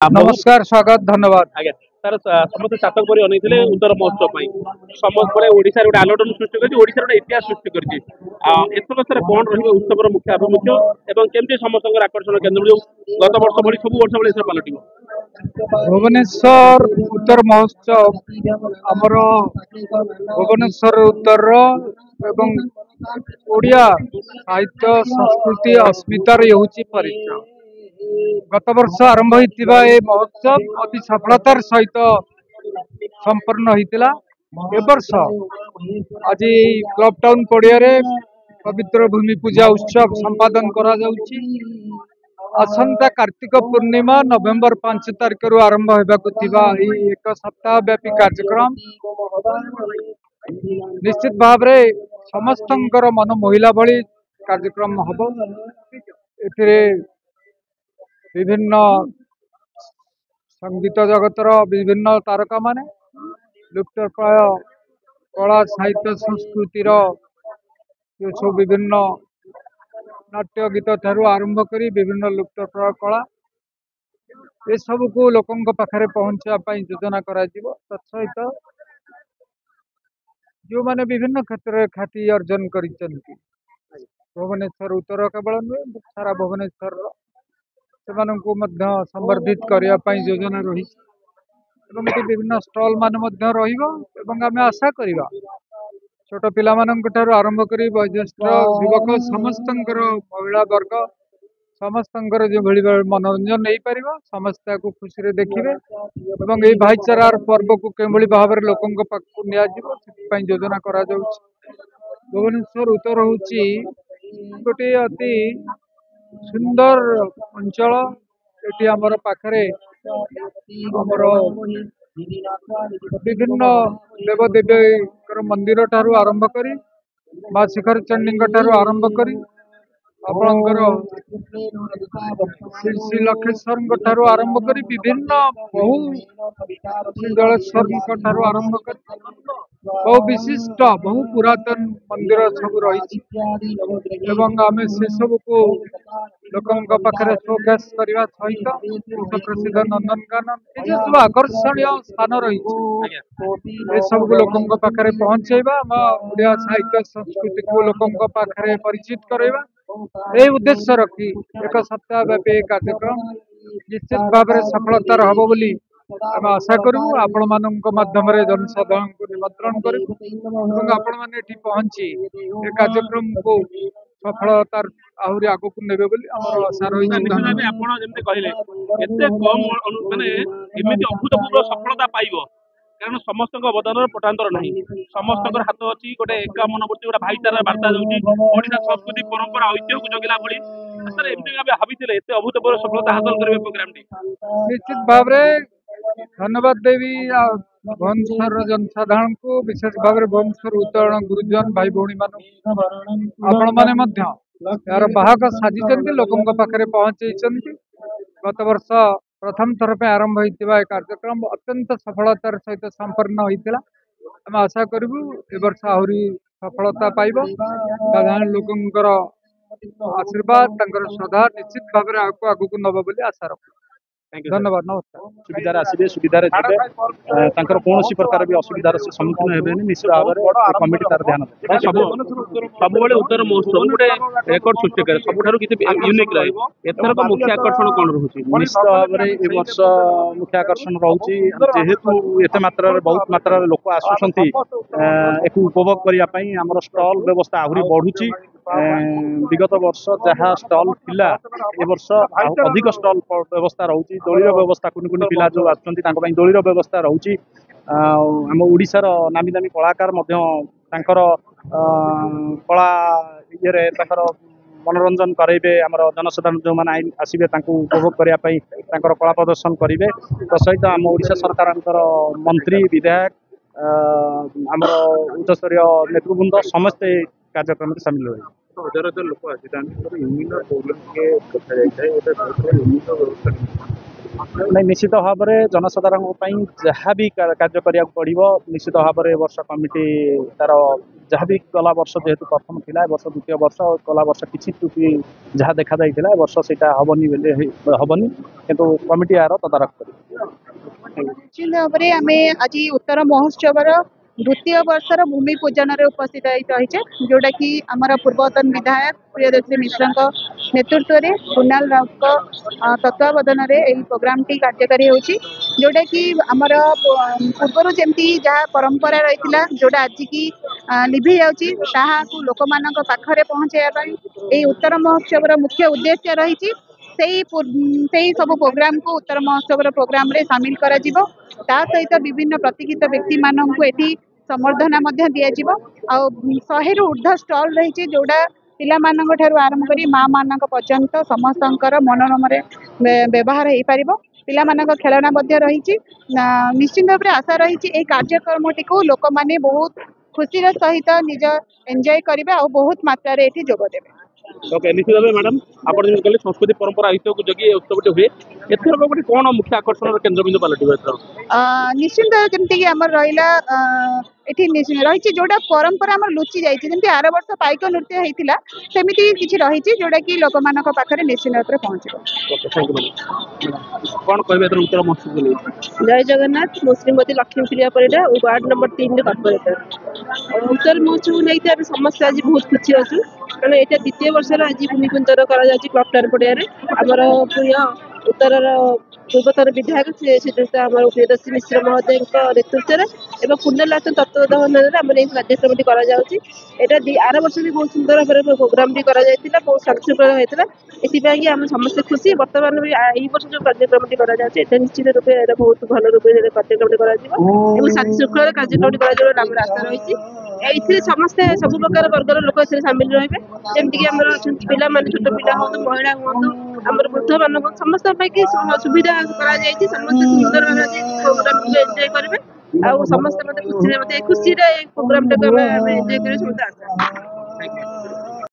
बहुत नमस्कार स्वागत धन्यवाद। आज्ञा तार समस्त चातक परी अनेइथिले उत्तर महोत्सव पई समस्त बेले ओडिसा रे आलोडन सृष्टि करछि ओडिसा रे इतिहास सृष्टि करछि एथक सर कोन रहिबो उत्सवर मुख्य आभिमुख्य एवं केमति समस्त आकर्षण केन्द्र जो गत वर्ष भली सब वर्ष भली एथर पालटिबो भुवनेश्वर उत्तर महोत्सव आमर भुवनेश्वर उत्तर एवं ओडिया साहित्य संस्कृति अस्मितार होउछि परिचय। गत वर्ष आरंभ होइतिबा ए महोत्सव अति सफलतार सहित संपन्न होइतिला। ए वर्ष आज क्लब टाउन पड़िया रे पवित्र भूमि पूजा उत्सव संपादन करा जाउछि। आसंता कार्तिक पूर्णिमा नवेम्बर 5 तारिख रु आरंभ होबाकु थिबा एक सप्ताह व्यापी कार्यक्रम निश्चित भाव रे समस्तंकर मन मोहिला भली कार्यक्रम हबो। एथिरे विभिन्न संगीत जगतर विभिन्न तारका माने लुप्तप्राय कला साहित्य संस्कृतिर जो सब विभिन्न नाट्य गीत ठारू आरंभ करी विभिन्न लुप्तप्राय कला ये सब को लोकों पाखरे पहुंचापी योजना करा तत्सहित जो माने विभिन्न क्षेत्र में ख्याति अर्जन कर भुवनेश्वर उत्तर केवल नुहे सारा भुवनेश्वर संवर्धित करने योजना रही विभिन्न स्टल मान आम आशा करवा छोट पिला आरंभ कर वयोज्येष्ठ युवक समस्त महिला वर्ग समस्त जो भली मनोरंजन नहीं पार समस्त को खुशी देखिए और ये भाईचारार पर्व को किभली भाव में लोकों पाक योजना करा भुवनेश्वर उत्तर हूँ गोटे अति सुंदर अंचल ये आमर पाखरे आमर विभिन्न देवदेवी मंदिर ठारू आरंभ करी माँ शिखर चंडी ठारू आरंभ करी आपणकर श्री लक्षेश्वर ठारू आरंभ करी विभिन्न बहु जलेश्वर ठारू आरंभ कर बहु विशिष्ट बहु पुरातन मंदिर सब रही आम से सब को लोकों पाखे शोकेस करने सहित विश्व प्रसिद्ध नंदनकानन ये सब आकर्षणीय स्थान रही सब को लोकों पाखे पहुंचेबा ओडिया साहित्य संस्कृति को लोकों पाखे परिचित करवा यही उद्देश्य रखी एक सप्ताह व्यापी कार्यक्रम निश्चित भाव में सफलतार हम बोली आम आशा करूँ आपण माध्यम जनसाधारण को निमंत्रण करूँ आपण मैंने पहुंची ए कार्यक्रम को सफलतार आहरी आग को नेबे बोली आमर आशा रही सफलता पाइब कारण समस्त अवदान पटान्तर ना समस्त हाथ अच्छी गोटे एका मनोवृत्ति गोटे भाईचारा बार्ता ओडिशा संस्कृति परंपरा ऐतिह्य को जगला भली सर एमती भाई एत अभूतपूर्व सफलता हासिल करेंगे प्रोग्राम निश्चित भाव धन्यवाद देवी भुवनेश्वर जनसाधारण को विशेष भाव में भुवनेश्वर उत्तरण गुरुजन भाई भौणी आपण मैंने यार बाहक साजिंट लोकों पाखे पहुंचे गत वर्ष प्रथम थर पे आरंभ होता कार्यक्रम अत्यंत सफलतार सहित संपन्न होता आम आशा करूँ ए वर्ष आहरी सफलता पाइब साधारण लोकंर आशीर्वाद श्रद्धा निश्चित भाव में आगू नब बोली आशा रख धन्यवाद नमस्कार सुविधार आसबे सुविधार कौन प्रकार भी असुविधार से सम्मुखीन हेबेनि निश्चित भाव में कमिटी तार ध्यान सब उत्तर महोत्सव गोटे रेकर्ड सृष्टि करे सबुठारु किछि यूनिक रहे एथरक मुख्य आकर्षण कौन रहुछि निश्चित भाव में ए वर्ष मुख्य आकर्षण रहुछि जेहेतु एते मात्रा बहुत मात्रा लोक आसुछंती एक उपभोग करिया पई हमर स्टॉल व्यवस्था आहुरी बढ़ुछि विगत वर्ष जहाँ स्टॉल थिला ए वर्ष अधिक स्टॉल व्यवस्था रहुछि दलीर व्यवस्था कुनि कुनि पिला जो आछंती तांको पई दलीर व्यवस्था रहुछि आम ओडिशार नामी दामी कलाकार मध्य तांकर कला ये तांकर मनोरंजन करेंगे आमर जनसाधारण जो मैंने आसबे उपभोग करने कला प्रदर्शन करेंगे तो सहित आम ओडिशा सरकार मंत्री विधायक आमर उच्चस्तरीय नेतृवृंद समस्ते कार्यक्रम में सामिल हुए हजार हजार लोक आसी यूनियन प्रोब्लेम के देखा जाए ନାଇଁ ନିଶ୍ଚିତ ଭାବରେ ଜନସାଧାରଣଙ୍କ ପାଇଁ ଯାହା ବି କାର୍ଯ୍ୟ କରିବାକୁ ପଡ଼ିବ ନିଶ୍ଚିତ ଭାବରେ ଏ ବର୍ଷ କମିଟି ତାର ଯାହା ବି ଗଲା ବର୍ଷ ଯେହେତୁ ପ୍ରଥମ ଥିଲା ଏ ବର୍ଷ ଦ୍ୱିତୀୟ ବର୍ଷ ଗଲା ବର୍ଷ କିଛି ତ୍ରୁଟି ଯାହା ଦେଖାଯାଇଥିଲା ଏ ବର୍ଷ ସେଇଟା ହବନି ବୋଲି ହବନି କିନ୍ତୁ କମିଟି ଏହାର ତଦାରଖ କରିବ। ନିଶ୍ଚିତ ଭାବରେ ଆମେ ଆଜି ଉତ୍ତର ମହୋତ୍ସବର ଦ୍ୱିତୀୟ ବର୍ଷର ଭୂମି ପୂଜନରେ ଉପସ୍ଥିତ ରହିଛେ जोटा कि आमर पूर्वतन विधायक प्रियदर्शी मिश्रଙ୍କ नेतृत्व कुणाल राउत तत्वावधान प्रोग्राम टी कार्यकारी होची जोटा कि आमर पूर्वर जमती जहाँ परंपरा रही जोटा आज की लिभि जाऊँगी ताकू लोक मान पाखरे पहुँचाई उत्तर महोत्सव मुख्य उद्देश्य रही सब प्रोग्राम को उत्तर महोत्सव प्रोग्राम रे सामिल करा जिवो ता सहित विभिन्न प्रतिष्ठित व्यक्ति मानक एटी संबर्धना दिज्व आ 100 रु ऊर्ध्व स्टल रही जोड़ा पिला मानक ठारू आरंभ करी माँ मानक पर्यंत समस्तंकर मनोरम व्यवहार हो पार पिला मानक खेलना रही निश्चित भाव आशा रही कार्यक्रम टी को लोक माने बहुत खुशी सहित निज एंजॉय करेंगे और बहुत मात्रा जोगदेवे। ओके निश्चित भाव मैडम आप कहले संस्कृति परंपरा ऐतिह्य को जगी उत्सव हुए एथर गोटे कौन मुख्य आकर्षण केन्द्रबिंदु पलटिब निश्चित जमती आम रही जोटा परंपरा आम लुचि जाती आर वर्ष पाइक नृत्य होता सेमती किसी रही जोटा कि लोक मान पाखे निश्चित भाव में पहुँच कौन कह उत्तर महोत्सव जय जगन्नाथ मो श्रीमती लक्ष्मी प्रिया परिडा वार्ड नंबर 3 कॉर्पोरेटर उत्तर महोत्सव नहीं आम समस्त आज बहुत खुशी अच्छु कारण यहाँ द्वितीय वर्ष आज भूमि पूजन कर पड़िया आमर प्रिय उत्तर पूर्वतन विधायक श्रीजुक्त आम प्रियदर्शी मिश्र महोदय नेतृत्व कुंडल तत्वावधान आम कार्यक्रम आर वर्ष भी बहुत सुंदर भाव प्रोग्राम बहुत शांतिशृंखला होता है आम समस्त खुशी बर्तमान भी यही वर्ष जो कार्यक्रम निश्चित रूप बहुत भल रूप कार्यक्रम शांतिशृंखला कार्यक्रम आम आशा रही समस्ते सब प्रकार वर्गर लोक सामिल रहे जमीक पिला छोट पिला हूँ महिला हूँ आम वृद्ध मान समस्त सुविधा कर समस्त सुंदर प्रोग्राम को एंजॉय करेंगे आउ समस्त खुशी खुशी प्रोग्राम टाक एंजॉय करेंगे समस्त आशा।